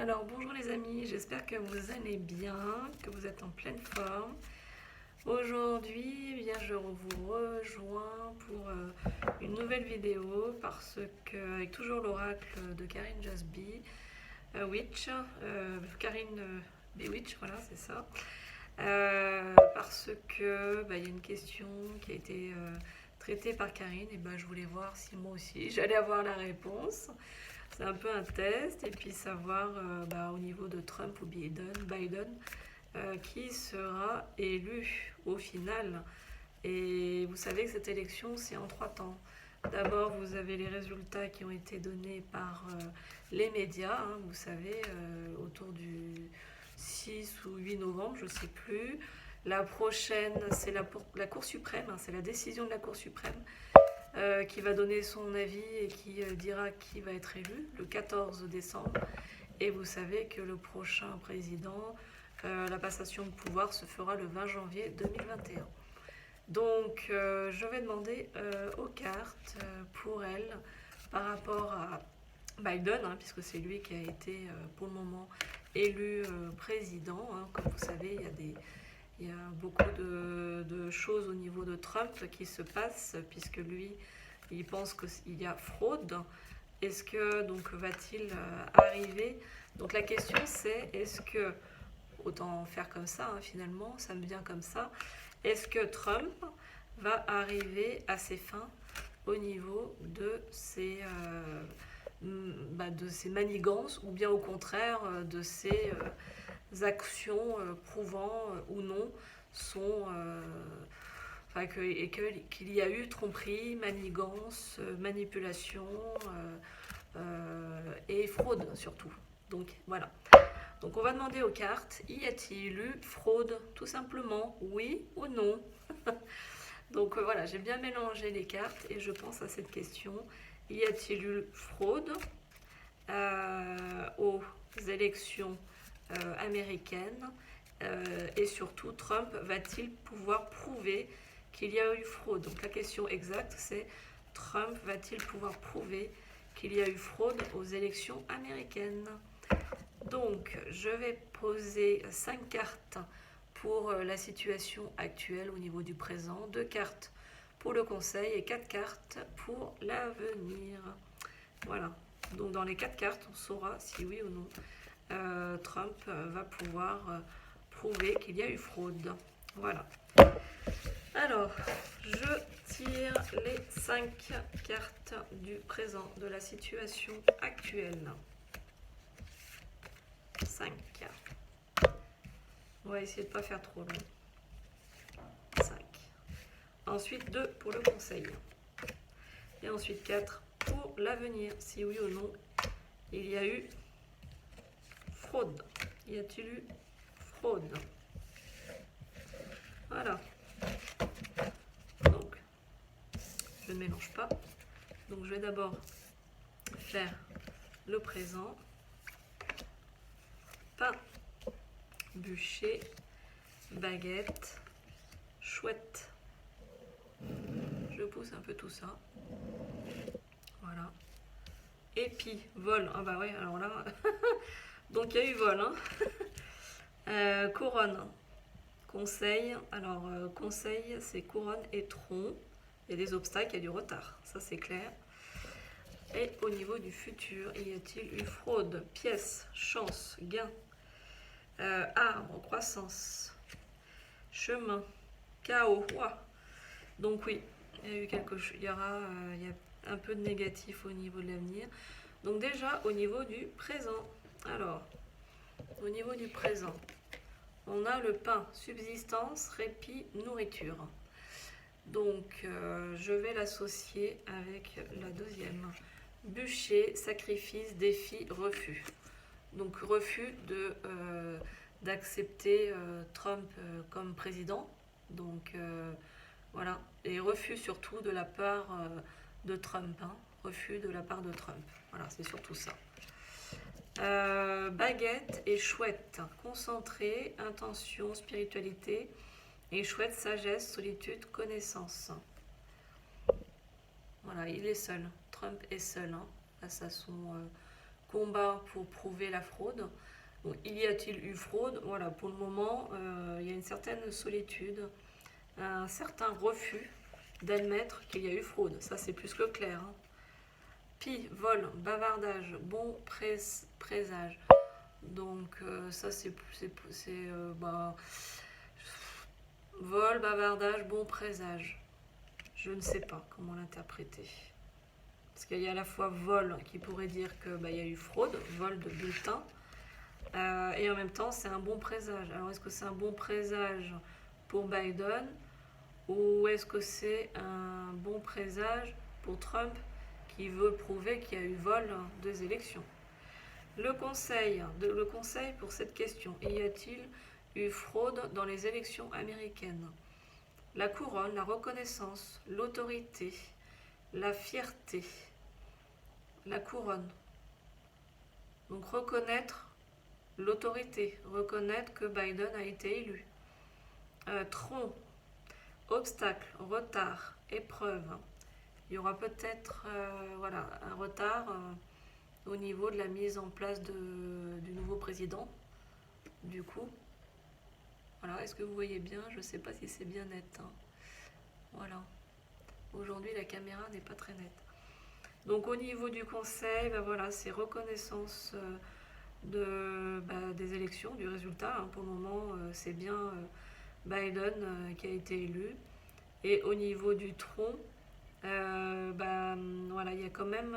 Alors bonjour les amis, j'espère que vous allez bien, que vous êtes en pleine forme. Aujourd'hui, eh bien, je vous rejoins pour une nouvelle vidéo parce que, avec toujours l'oracle de Karine Jasby, Witch, Karine Bewitch, voilà, c'est ça. Parce que il y a une question qui a été traitée par Karine, et je voulais voir si moi aussi j'allais avoir la réponse. C'est un peu un test, et puis savoir au niveau de Trump ou Biden qui sera élu au final. Et vous savez que cette élection, c'est en 3 temps. D'abord, vous avez les résultats qui ont été donnés par les médias, hein, vous savez, autour du 6 ou 8 novembre, je ne sais plus. La prochaine, c'est la Cour suprême, hein, c'est la décision de la Cour suprême qui va donner son avis et qui dira qui va être élu le 14 décembre. Et vous savez que le prochain président, la passation de pouvoir se fera le 20 janvier 2021. Donc je vais demander aux cartes pour elle par rapport à Biden, hein, puisque c'est lui qui a été pour le moment élu président. Hein. Comme vous savez, il y a beaucoup de choses au niveau de Trump qui se passent, puisque lui, il pense qu'il y a fraude. Est-ce que donc va-t-il arriver? Donc la question c'est, est-ce que, autant faire comme ça, hein, finalement, ça me vient comme ça, est-ce que Trump va arriver à ses fins au niveau de ses manigances, ou bien au contraire de ses actions prouvant ou non son qu'il y a eu tromperie, manigance, manipulation et fraude surtout. Donc voilà. Donc on va demander aux cartes, y a-t-il eu fraude? Tout simplement, oui ou non? Donc voilà, j'ai bien mélangé les cartes et je pense à cette question. Y a-t-il eu fraude aux élections américaines? Et surtout, Trump va-t-il pouvoir prouver qu'il y a eu fraude? Donc la question exacte, c'est Trump va-t-il pouvoir prouver qu'il y a eu fraude aux élections américaines? Donc, je vais poser 5 cartes pour la situation actuelle au niveau du présent, 2 cartes pour le conseil et 4 cartes pour l'avenir. Voilà. Donc, dans les 4 cartes, on saura si oui ou non Trump va pouvoir prouver qu'il y a eu fraude. Voilà. Alors, je tire les 5 cartes du présent, de la situation actuelle. 5. On va essayer de ne pas faire trop long. 5. Ensuite 2 pour le conseil. Et ensuite 4 pour l'avenir. Si oui ou non il y a eu fraude. Y a-t-il eu fraude? Voilà. Donc, je ne mélange pas. Donc, je vais d'abord faire le présent. Pain, bûcher, baguette, chouette. Je pousse un peu tout ça. Voilà. Et puis, vol. Ah bah ouais, alors là... Donc il y a eu vol. Hein. Couronne. Conseil. Alors, conseil, c'est couronne et tronc. Il y a des obstacles, il y a du retard. Ça, c'est clair. Et au niveau du futur, y a-t-il eu fraude? Pièce, chance, gain. Arbre, croissance. Chemin, chaos. Ouah. Donc oui, il y a eu quelque chose. Il y a un peu de négatif au niveau de l'avenir. Donc déjà, au niveau du présent. Alors, au niveau du présent, on a le pain, subsistance, répit, nourriture. Donc, je vais l'associer avec la deuxième. Bûcher, sacrifice, défi, refus. Donc, refus d'accepter Trump comme président. Donc, voilà. Et refus surtout de la part de Trump. Hein. Refus de la part de Trump. Voilà, c'est surtout ça. Baguette et chouette. Concentré, intention, spiritualité. Et chouette, sagesse, solitude, connaissance. Voilà, il est seul. Trump est seul face à son combat pour prouver la fraude. Donc, y a-t-il eu fraude? Voilà, pour le moment, il y a une certaine solitude, un certain refus d'admettre qu'il y a eu fraude. Ça, c'est plus que clair. Hein. Pis, vol, bavardage, bon présage. Donc, ça, c'est vol, bavardage, bon présage. Je ne sais pas comment l'interpréter. Parce qu'il y a à la fois vol qui pourrait dire que y a eu fraude, vol de bulletin, et en même temps c'est un bon présage. Alors est-ce que c'est un bon présage pour Biden ou est-ce que c'est un bon présage pour Trump qui veut prouver qu'il y a eu vol des élections? Le conseil pour cette question, y a-t-il eu fraude dans les élections américaines? La couronne, la reconnaissance, l'autorité, la fierté, la couronne. Donc reconnaître l'autorité, reconnaître que Biden a été élu. Tronc, obstacle, retard, épreuve. Il y aura peut-être un retard au niveau de la mise en place du nouveau président. Du coup, voilà, est-ce que vous voyez bien? Je ne sais pas si c'est bien net. Hein. Voilà. Aujourd'hui, la caméra n'est pas très nette. Donc au niveau du conseil, voilà, c'est reconnaissance des élections, du résultat. Hein. Pour le moment, c'est bien Biden qui a été élu. Et au niveau du tronc, voilà, il y a quand même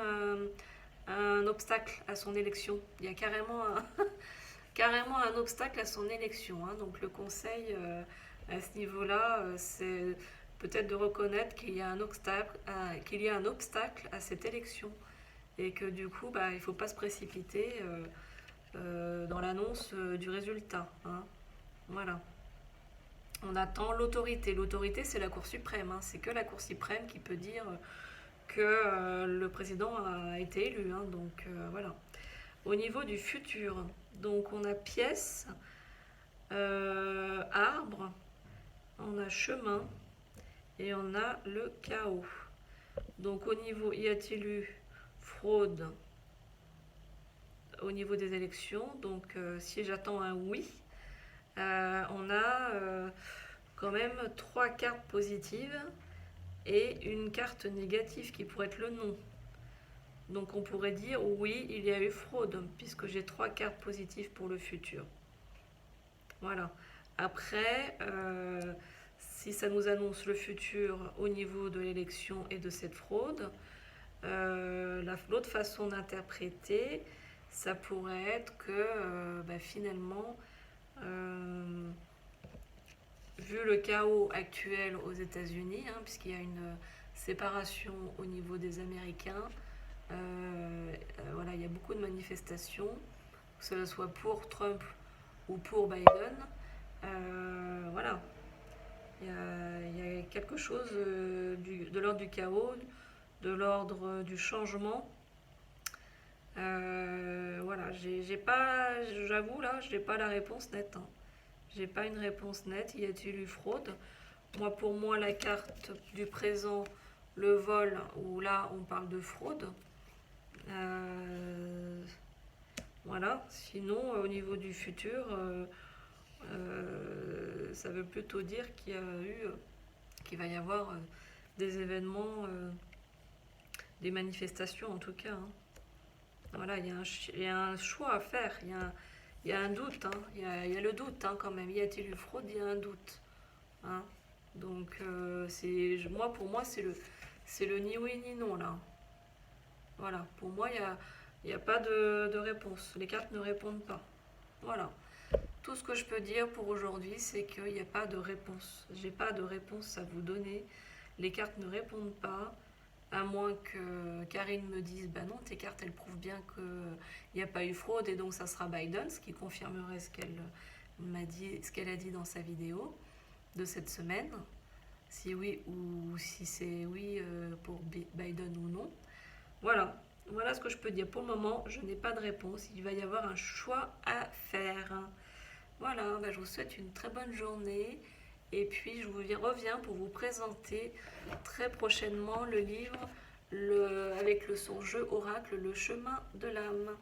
un obstacle à son élection. Il y a carrément un obstacle à son élection. Hein. Donc le conseil, à ce niveau-là, c'est peut-être de reconnaître qu'il y a un obstacle à cette élection et que du coup, il ne faut pas se précipiter dans l'annonce du résultat. Hein. Voilà. On attend l'autorité. L'autorité, c'est la Cour suprême. Hein. C'est que la Cour suprême qui peut dire que le président a été élu. Hein. Donc voilà. Au niveau du futur, donc on a pièce, arbre, on a chemin et on a le chaos. Donc au niveau, y a-t-il eu fraude au niveau des élections? Donc si j'attends un oui, on a quand même 3 cartes positives et une carte négative qui pourrait être le non. Donc on pourrait dire oui, il y a eu fraude, puisque j'ai 3 cartes positives pour le futur. Voilà. Après, si ça nous annonce le futur au niveau de l'élection et de cette fraude, l'autre façon d'interpréter, ça pourrait être que finalement, vu le chaos actuel aux États-Unis, hein, puisqu'il y a une séparation au niveau des Américains, voilà, il y a beaucoup de manifestations, que ce soit pour Trump ou pour Biden. Voilà, il y a quelque chose de l'ordre du chaos, de l'ordre du changement. Voilà, j'avoue là, je n'ai pas la réponse nette. Hein. J'ai pas une réponse nette. Y a-t-il eu fraude? Pour moi, la carte du présent, le vol, où là on parle de fraude. Voilà. Sinon, au niveau du futur, ça veut plutôt dire qu'il va y avoir des événements, des manifestations en tout cas. Hein. Voilà, il y a un choix à faire. Il y a un doute, hein. Il y a le doute hein, quand même. Y a-t-il eu fraude? Il y a un doute. Hein. Donc, pour moi, c'est le ni oui ni non là. Voilà, pour moi, il n'y a pas de réponse. Les cartes ne répondent pas. Voilà. Tout ce que je peux dire pour aujourd'hui, c'est qu'il n'y a pas de réponse. J'ai pas de réponse à vous donner. Les cartes ne répondent pas. À moins que Karine me dise, non, tes cartes, elles prouvent bien qu'il n'y a pas eu fraude et donc ça sera Biden, ce qui confirmerait ce qu'elle a dit dans sa vidéo de cette semaine, si oui ou si c'est oui pour Biden ou non. Voilà ce que je peux dire. Pour le moment, je n'ai pas de réponse. Il va y avoir un choix à faire. Voilà, je vous souhaite une très bonne journée. Et puis je vous reviens pour vous présenter très prochainement le livre avec son jeu oracle, Le chemin de l'âme.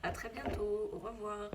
À très bientôt. Au revoir.